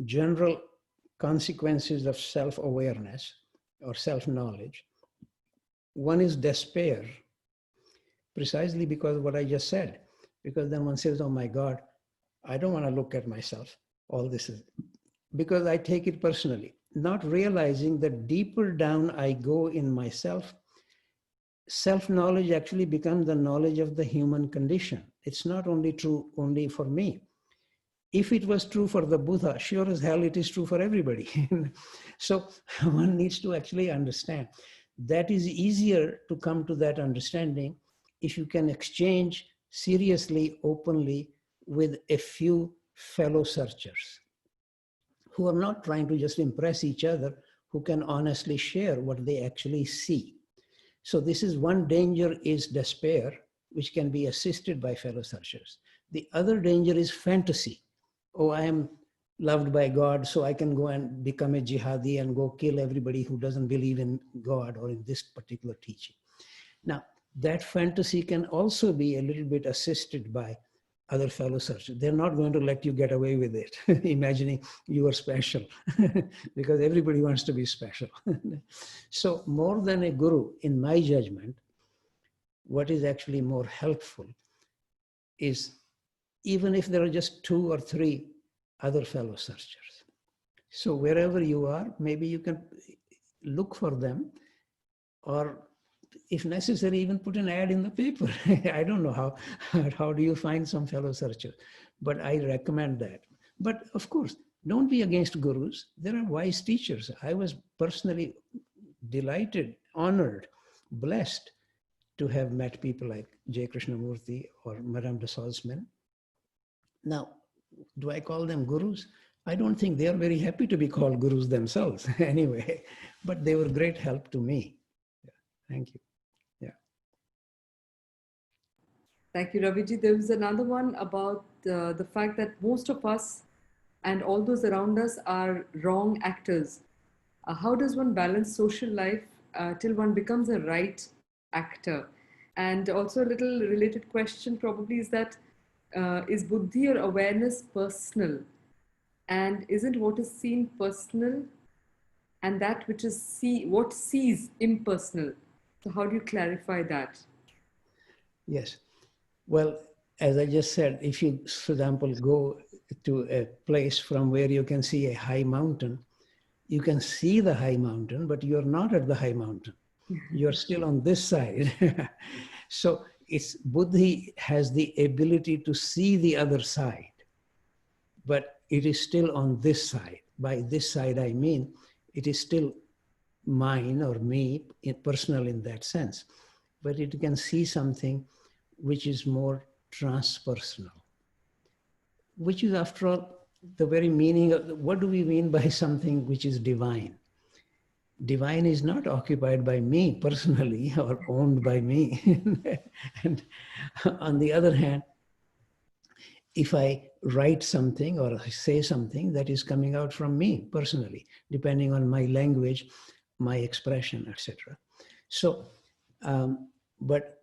general consequences of self-awareness or self-knowledge. One is despair, precisely because of what I just said. Because then one says, oh my God, I don't want to look at myself. All this is, because I take it personally, not realizing that deeper down I go in myself, self-knowledge actually becomes the knowledge of the human condition. It's not only true only for me. If it was true for the Buddha, sure as hell it is true for everybody. So one needs to actually understand. That is easier to come to that understanding if you can exchange seriously, openly with a few fellow searchers who are not trying to just impress each other, who can honestly share what they actually see. So this is one danger, is despair, which can be assisted by fellow searchers. The other danger is fantasy. Oh, I am loved by God, so I can go and become a jihadi and go kill everybody who doesn't believe in God or in this particular teaching. Now, that fantasy can also be a little bit assisted by other fellow searchers. They're not going to let you get away with it, imagining you are special, because everybody wants to be special. So more than a guru, in my judgment, what is actually more helpful is, even if there are just 2 or 3 other fellow searchers. So wherever you are, maybe you can look for them, or if necessary, even put an ad in the paper. I don't know how do you find some fellow searchers, but I recommend that. But of course, Don't be against gurus. There are wise teachers. I was personally delighted, honored, blessed to have met people like J. Krishnamurti or Madame de Salzman. Now, do I call them gurus? I don't think they are very happy to be called gurus themselves anyway, but they were great help to me. Yeah. Thank you. Yeah. Thank you, Raviji. There was another one about the fact that most of us and all those around us are wrong actors. How does one balance social life till one becomes a right actor? And also a little related question probably is that is buddhi or awareness personal? And isn't what is seen personal and that which is what sees impersonal? So how do you clarify that? Yes. Well, as I just said, if you, for example, go to a place from where you can see a high mountain, you can see the high mountain, but you're not at the high mountain. You're still on this side. So it's buddhi has the ability to see the other side, but it is still on this side. By this side, I mean, it is still mine or me, personal in that sense, but it can see something which is more transpersonal, which is, after all, the very meaning of what do we mean by something which is divine? Divine is not occupied by me personally or owned by me. And on the other hand, if I write something or I say something, that is coming out from me personally, depending on my language, my expression, etc. So, but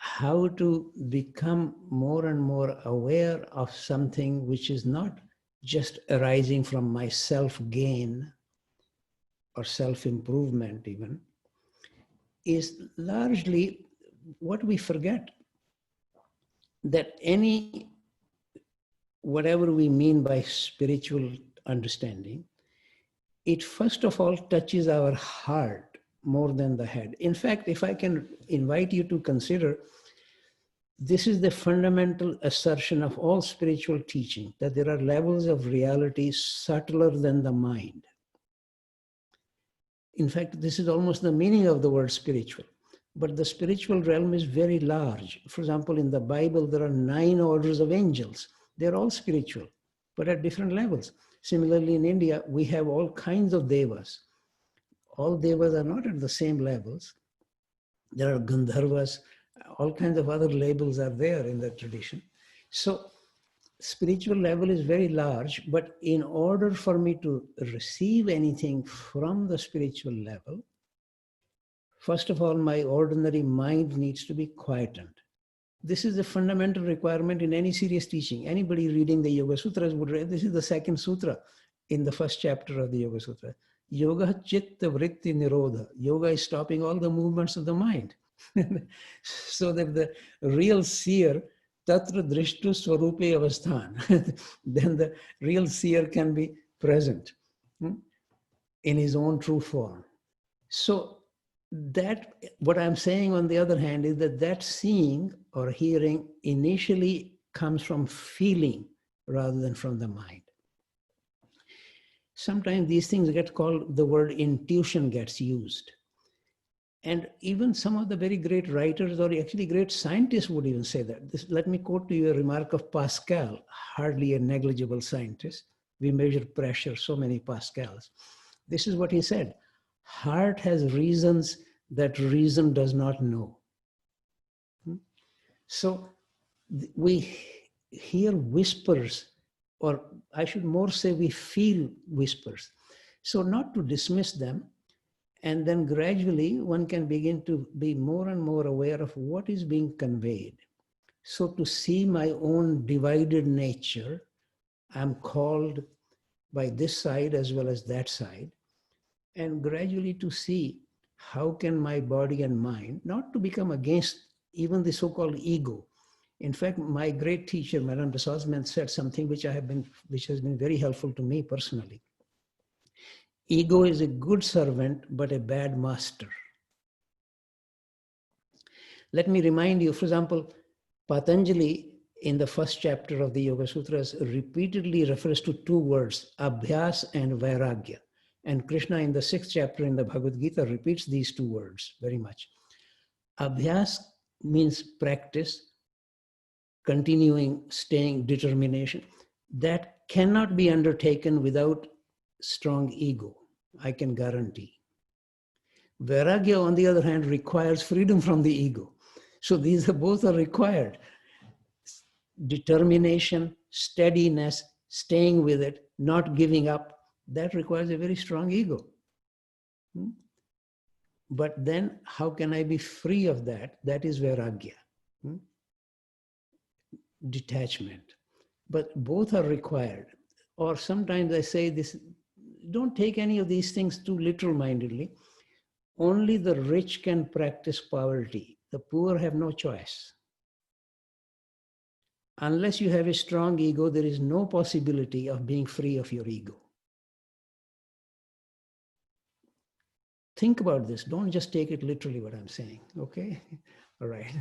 how to become more and more aware of something which is not just arising from my self-gain or self-improvement even, is largely what we forget, that whatever we mean by spiritual understanding, it first of all touches our heart more than the head. In fact, if I can invite you to consider, this is the fundamental assertion of all spiritual teaching, that there are levels of reality subtler than the mind. In fact, this is almost the meaning of the word spiritual. But the spiritual realm is very large. For example, in the Bible, there are 9 orders of angels. They're all spiritual, but at different levels. Similarly, in India, we have all kinds of devas. All devas are not at the same levels. There are Gandharvas, all kinds of other labels are there in the tradition. So spiritual level is very large, but in order for me to receive anything from the spiritual level, first of all, my ordinary mind needs to be quietened. This is a fundamental requirement in any serious teaching. Anybody reading the Yoga Sutras would read, this is the 2nd sutra in the 1st chapter of the Yoga Sutra. Yoga chitta vritti nirodha. Yoga is stopping all the movements of the mind. So that the real seer, tatra drishtu swarupe avasthan, then the real seer can be present in his own true form. So that, what I'm saying on the other hand, is that seeing or hearing initially comes from feeling rather than from the mind. Sometimes these things get called, the word intuition gets used. And even some of the very great writers or actually great scientists would even say that. Let me quote to you a remark of Pascal, hardly a negligible scientist. We measure pressure, so many pascals. This is what he said: heart has reasons that reason does not know. So we hear whispers, or I should more say we feel whispers. So not to dismiss them, and then gradually one can begin to be more and more aware of what is being conveyed. So to see my own divided nature, I'm called by this side as well as that side, and gradually to see how can my body and mind, not to become against even the so-called ego. In fact, my great teacher, Madame de Salzman, said something which has been very helpful to me personally. Ego is a good servant, but a bad master. Let me remind you, for example, Patanjali in the first chapter of the Yoga Sutras repeatedly refers to two words, abhyas and vairagya. And Krishna in the 6th chapter in the Bhagavad Gita repeats these two words very much. Abhyas means practice, continuing, staying, determination. That cannot be undertaken without strong ego, I can guarantee. Vairagya, on the other hand, requires freedom from the ego. So these are both are required. Determination, steadiness, staying with it, not giving up, that requires a very strong ego. But then how can I be free of that? That is vairagya, detachment. But both are required. Or sometimes I say this, don't take any of these things too literal-mindedly. Only the rich can practice poverty. The poor have no choice. Unless you have a strong ego, there is no possibility of being free of your ego. Think about this. Don't just take it literally what I'm saying, okay? All right.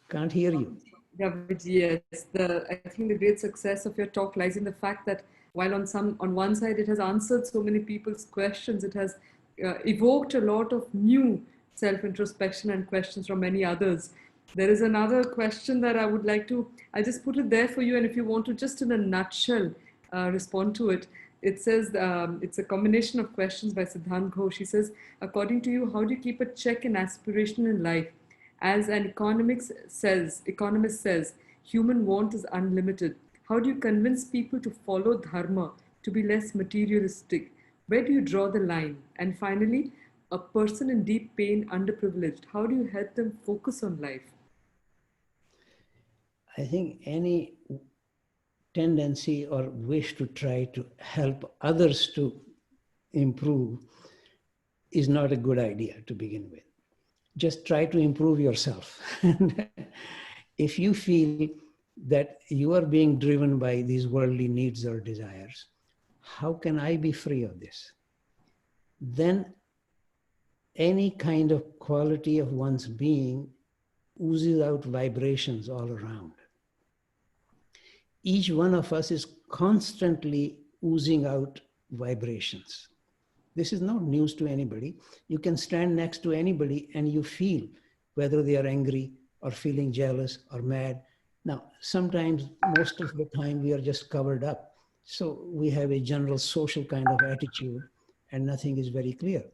Can't hear you. Yes, I think the great success of your talk lies in the fact that while on one side it has answered so many people's questions, it has evoked a lot of new self-introspection and questions from many others. There is another question that I would like to, I'll just put it there for you, and if you want to just in a nutshell respond to it. It says, it's a combination of questions by Siddhant Ghosh. He says, according to you, how do you keep a check in aspiration in life? As an economist says, human want is unlimited. How do you convince people to follow dharma, to be less materialistic? Where do you draw the line? And finally, a person in deep pain, underprivileged, how do you help them focus on life? I think any tendency or wish to try to help others to improve is not a good idea to begin with. Just try to improve yourself. If you feel that you are being driven by these worldly needs or desires, how can I be free of this? Then any kind of quality of one's being oozes out vibrations all around. Each one of us is constantly oozing out vibrations. This is not news to anybody. You can stand next to anybody and you feel whether they are angry or feeling jealous or mad. Now, sometimes, most of the time, we are just covered up. So we have a general social kind of attitude and nothing is very clear.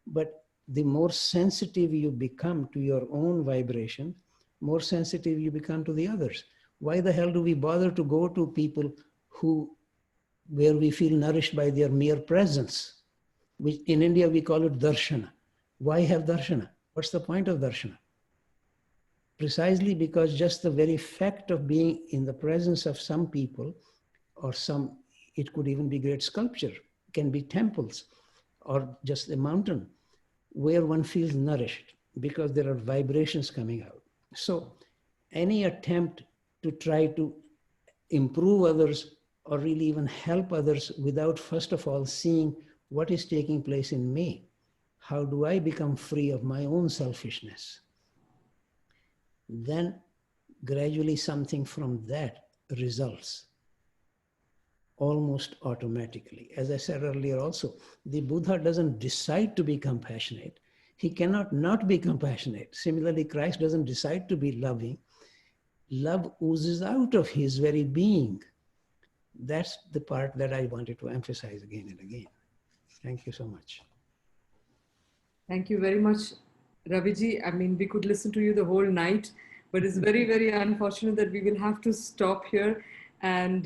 But the more sensitive you become to your own vibration, more sensitive you become to the others. Why the hell do we bother to go to people where we feel nourished by their mere presence? Which in India we call it darshana. Why have darshana? What's the point of darshana? Precisely because just the very fact of being in the presence of some people, or it could even be great sculpture, can be temples, or just a mountain, where one feels nourished because there are vibrations coming out. So any attempt to try to improve others or really even help others without first of all seeing what is taking place in me, how do I become free of my own selfishness? Then gradually something from that results almost automatically. As I said earlier also, the Buddha doesn't decide to be compassionate. He cannot not be compassionate. Similarly, Christ doesn't decide to be loving. Love oozes out of his very being. That's the part that I wanted to emphasize again and again. Thank you so much. Thank you very much, Raviji. I mean, we could listen to you the whole night, but it's very, very unfortunate that we will have to stop here. And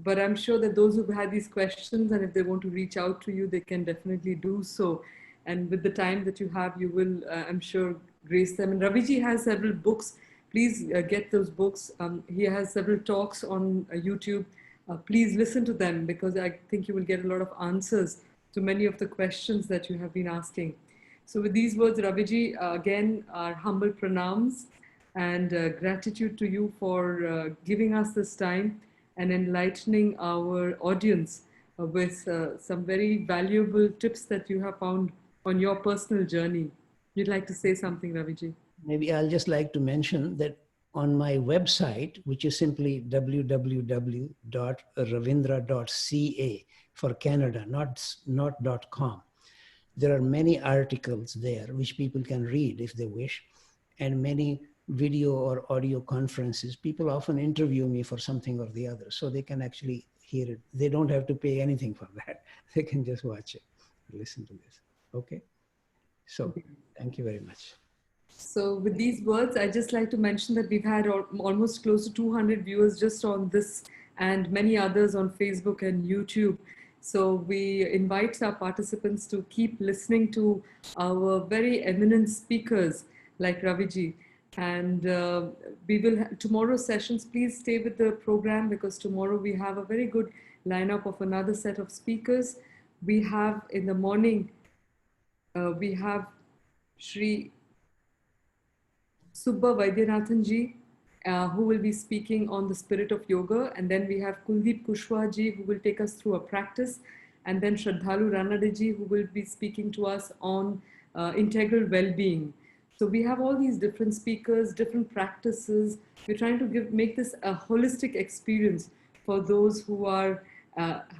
but I'm sure that those who've had these questions, and if they want to reach out to you, they can definitely do so. And with the time that you have, you will, I'm sure, grace them. And Raviji has several books. Please get those books. He has several talks on YouTube. Please listen to them, because I think you will get a lot of answers to many of the questions that you have been asking. So with these words, Raviji, again, our humble pranams and gratitude to you for giving us this time and enlightening our audience with some very valuable tips that you have found on your personal journey. You'd like to say something, Raviji? Maybe I'll just like to mention that on my website, which is simply www.ravindra.ca for Canada, not .com. There are many articles there which people can read if they wish, and many video or audio conferences. People often interview me for something or the other, so they can actually hear it. They don't have to pay anything for that. They can just watch it, listen to this. Okay? So thank you very much. So with these words, I'd just like to mention that we've had almost close to 200 viewers just on this and many others on Facebook and YouTube. So we invite our participants to keep listening to our very eminent speakers like Raviji. And we will tomorrow's sessions, please stay with the program, because tomorrow we have a very good lineup of another set of speakers. We have in the morning, we have Shri Subba Vaidyanathan ji, who will be speaking on the spirit of yoga. And then we have Kuldeep Kushwaha ji, who will take us through a practice. And then Shraddhalu Ranade ji, who will be speaking to us on integral well-being. So we have all these different speakers, different practices. We're trying to make this a holistic experience for those who are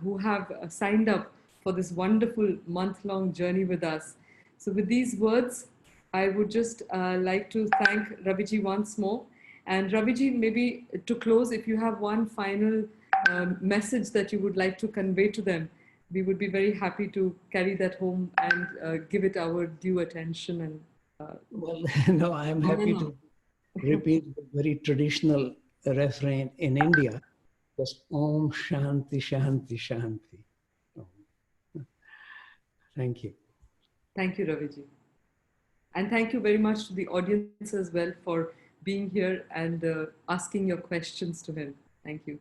who have signed up for this wonderful month-long journey with us. So with these words, I would just like to thank Raviji once more. And Raviji, maybe to close, if you have one final message that you would like to convey to them, we would be very happy to carry that home and give it our due attention. And well, no, I am happy to repeat the very traditional refrain in India, just Om Shanti Shanti Shanti. Thank you. Thank you, Raviji. And thank you very much to the audience as well for being here and asking your questions to him. Thank you.